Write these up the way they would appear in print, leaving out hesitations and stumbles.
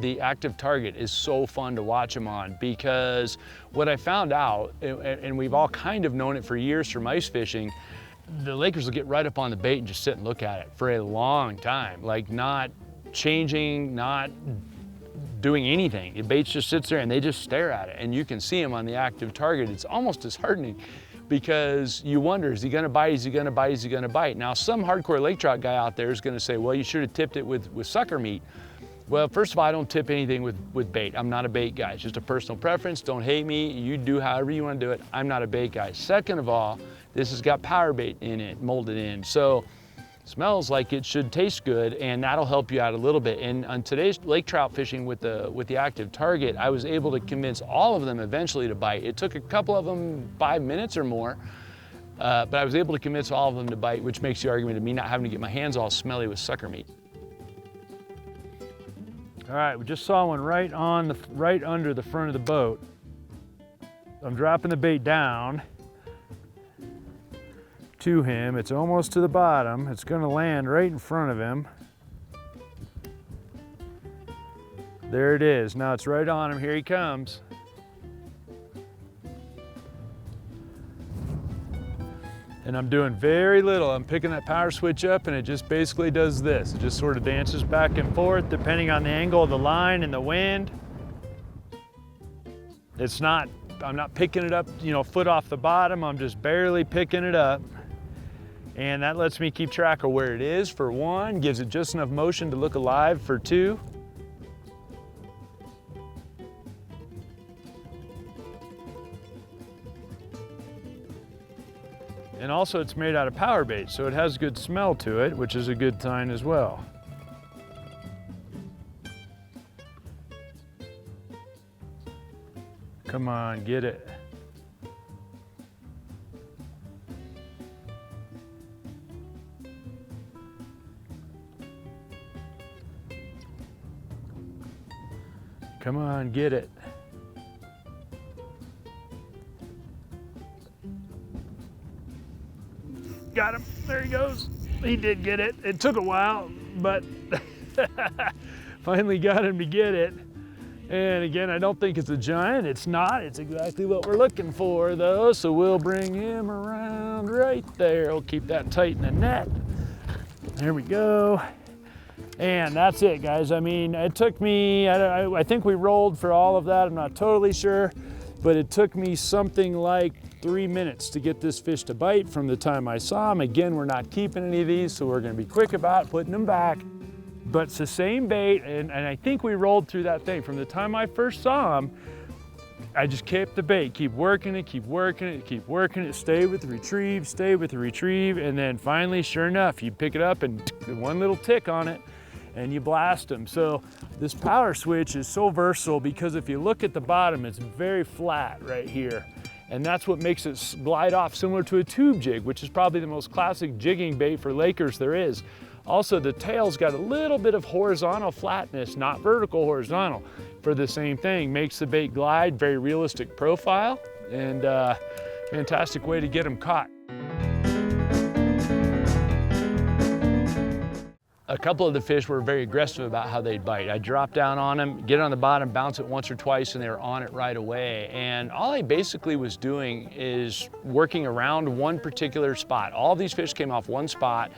the active target is so fun to watch them on, because what I found out, and we've all kind of known it for years from ice fishing, the Lakers will get right up on the bait and just sit and look at it for a long time, like not changing, not doing anything. The bait just sits there and they just stare at it, and you can see them on the active target. It's almost disheartening, because you wonder, is he gonna bite, is he gonna bite, is he gonna bite? Now, some hardcore lake trout guy out there is gonna say, well, you should have tipped it with sucker meat. Well, first of all, I don't tip anything with bait. I'm not a bait guy. It's just a personal preference. Don't hate me. You do however you want to do it. I'm not a bait guy. Second of all, this has got power bait in it, molded in. So it smells like it should taste good, and that'll help you out a little bit. And on today's lake trout fishing with the active target, I was able to convince all of them eventually to bite. It took a couple of them 5 minutes or more, but I was able to convince all of them to bite, which makes the argument of me not having to get my hands all smelly with sucker meat. All right, we just saw one right under the front of the boat. I'm dropping the bait down to him. It's almost to the bottom. It's gonna land right in front of him. There it is. Now it's right on him. Here he comes. And I'm doing very little. I'm picking that power switch up, and it just basically does this. It just sort of dances back and forth depending on the angle of the line and the wind. I'm not picking it up, you know, foot off the bottom. I'm just barely picking it up. And that lets me keep track of where it is, for one, gives it just enough motion to look alive, for two. And also it's made out of power bait, so it has good smell to it, which is a good sign as well. Come on, get it. Come on, get it. Got him, there he goes. He did get it. It took a while, but finally got him to get it. And again, I don't think it's a giant. It's not. It's exactly what we're looking for, though. So we'll bring him around right there. We'll keep that tight in the net. There we go. And that's it, guys. I mean, it took me, I think we rolled for all of that. I'm not totally sure, but it took me something like 3 minutes to get this fish to bite from the time I saw him. Again, we're not keeping any of these, so we're gonna be quick about putting them back. But it's the same bait, and I think we rolled through that thing. From the time I first saw him, I just kept the bait, keep working it, keep working it, keep working it, stay with the retrieve, stay with the retrieve, and then finally, sure enough, you pick it up and one little tick on it, and you blast them. So this power switch is so versatile, because if you look at the bottom, it's very flat right here. And that's what makes it glide off, similar to a tube jig, which is probably the most classic jigging bait for Lakers there is. Also, the tail's got a little bit of horizontal flatness, not vertical, horizontal, for the same thing. Makes the bait glide, very realistic profile, and fantastic way to get them caught. A couple of the fish were very aggressive about how they'd bite. I dropped down on them, get on the bottom, bounce it once or twice, and they were on it right away. And all I basically was doing is working around one particular spot. All these fish came off one spot,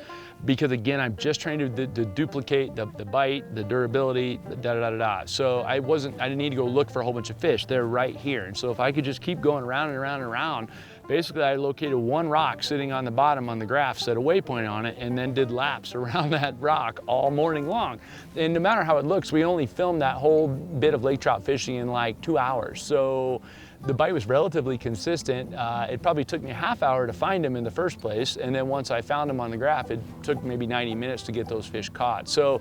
because again, I'm just trying to duplicate the bite, the durability, da-da-da-da-da. So I didn't need to go look for a whole bunch of fish. They're right here. And so if I could just keep going around and around and around, basically I located one rock sitting on the bottom on the graph, set a waypoint on it, and then did laps around that rock all morning long. And no matter how it looks, we only filmed that whole bit of lake trout fishing in like 2 hours. So the bite was relatively consistent. It probably took me a half hour to find him in the first place, and then once I found him on the graph, it took maybe 90 minutes to get those fish caught. So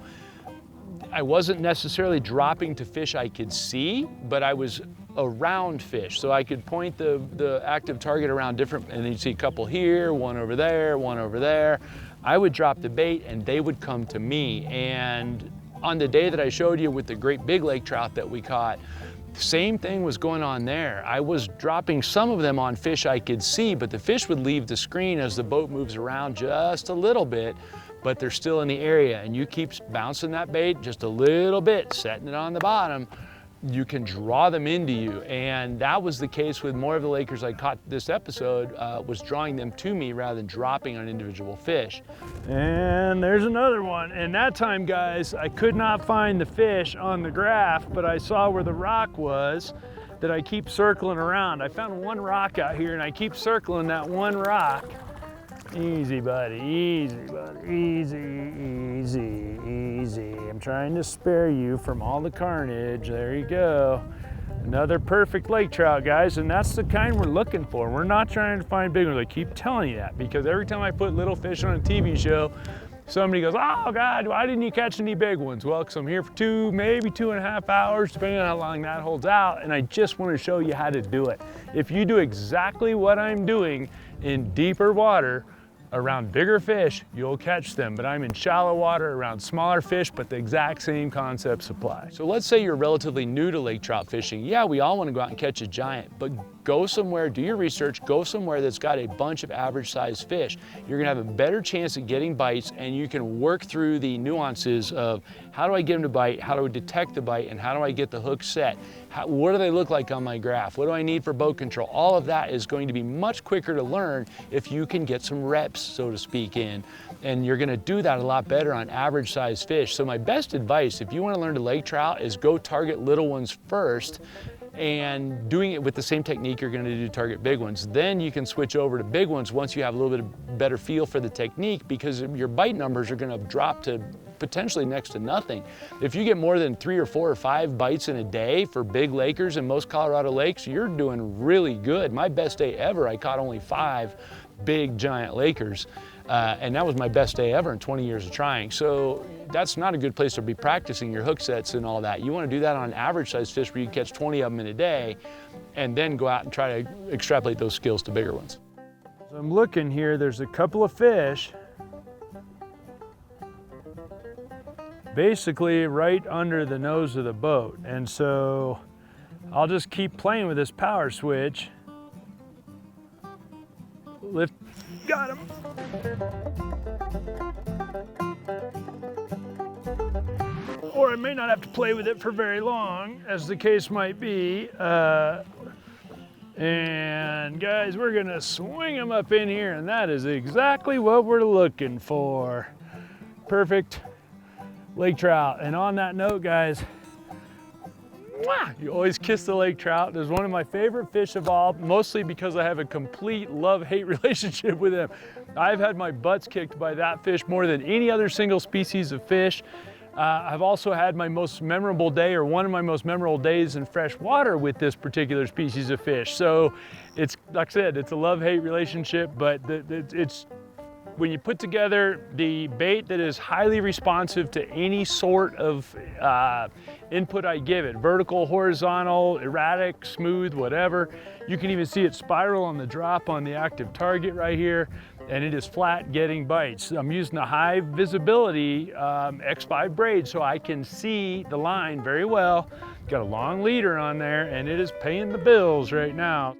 I wasn't necessarily dropping to fish I could see, but I was around fish. So I could point the active target around different, and then you'd see a couple here, one over there, one over there. I would drop the bait and they would come to me. And on the day that I showed you with the great big lake trout that we caught, same thing was going on there. I was dropping some of them on fish I could see, but the fish would leave the screen as the boat moves around just a little bit. but they're still in the area, and you keep bouncing that bait just a little bit, setting it on the bottom, you can draw them into you. And that was the case with more of the Lakers I caught this episode, was drawing them to me rather than dropping on individual fish. And there's another one. And that time, guys, I could not find the fish on the graph, but I saw where the rock was that I keep circling around. I found one rock out here and I keep circling that one rock. Easy, buddy, easy, buddy, easy, easy, easy. I'm trying to spare you from all the carnage. There you go. Another perfect lake trout, guys, and that's the kind we're looking for. We're not trying to find big ones. I keep telling you that because every time I put little fish on a TV show, somebody goes, oh God, why didn't you catch any big ones? Well, because I'm here for 2, maybe 2.5 hours, depending on how long that holds out, and I just want to show you how to do it. If you do exactly what I'm doing in deeper water, around bigger fish, you'll catch them, but I'm in shallow water around smaller fish, but the exact same concepts apply. So let's say you're relatively new to lake trout fishing. Yeah, we all want to go out and catch a giant, but go somewhere, do your research, go somewhere that's got a bunch of average sized fish. You're gonna have a better chance at getting bites, and you can work through the nuances of how do I get them to bite, how do I detect the bite, and how do I get the hook set? What do they look like on my graph? What do I need for boat control? All of that is going to be much quicker to learn if you can get some reps, so to speak, in. And you're gonna do that a lot better on average sized fish. So my best advice, if you wanna learn to lake trout, is go target little ones first, and doing it with the same technique you're gonna do to target big ones. Then you can switch over to big ones once you have a little bit of better feel for the technique, because your bite numbers are gonna drop to potentially next to nothing. If you get more than 3 or 4 or 5 bites in a day for big lakers in most Colorado lakes, you're doing really good. My best day ever, I caught only 5 big giant lakers. And that was my best day ever in 20 years of trying. So that's not a good place to be practicing your hook sets and all that. You want to do that on average size fish where you catch 20 of them in a day, and then go out and try to extrapolate those skills to bigger ones. So I'm looking here, there's a couple of fish basically right under the nose of the boat. And so I'll just keep playing with this power switch. Lift, got him. Or I may not have to play with it for very long, as the case might be. And guys, we're gonna swing them up in here, and that is exactly what we're looking for. Perfect lake trout. And on that note, guys, you always kiss the lake trout. It's one of my favorite fish of all, mostly because I have a complete love-hate relationship with them. I've had my butts kicked by that fish more than any other single species of fish. I've also had my most memorable day, or one of my most memorable days in fresh water with this particular species of fish. So it's, like I said, it's a love-hate relationship, but it's when you put together the bait that is highly responsive to any sort of input I give it, vertical, horizontal, erratic, smooth, whatever. You can even see it spiral on the drop on the active target right here, and it is flat getting bites. I'm using a high visibility X5 braid so I can see the line very well. Got a long leader on there, and it is paying the bills right now.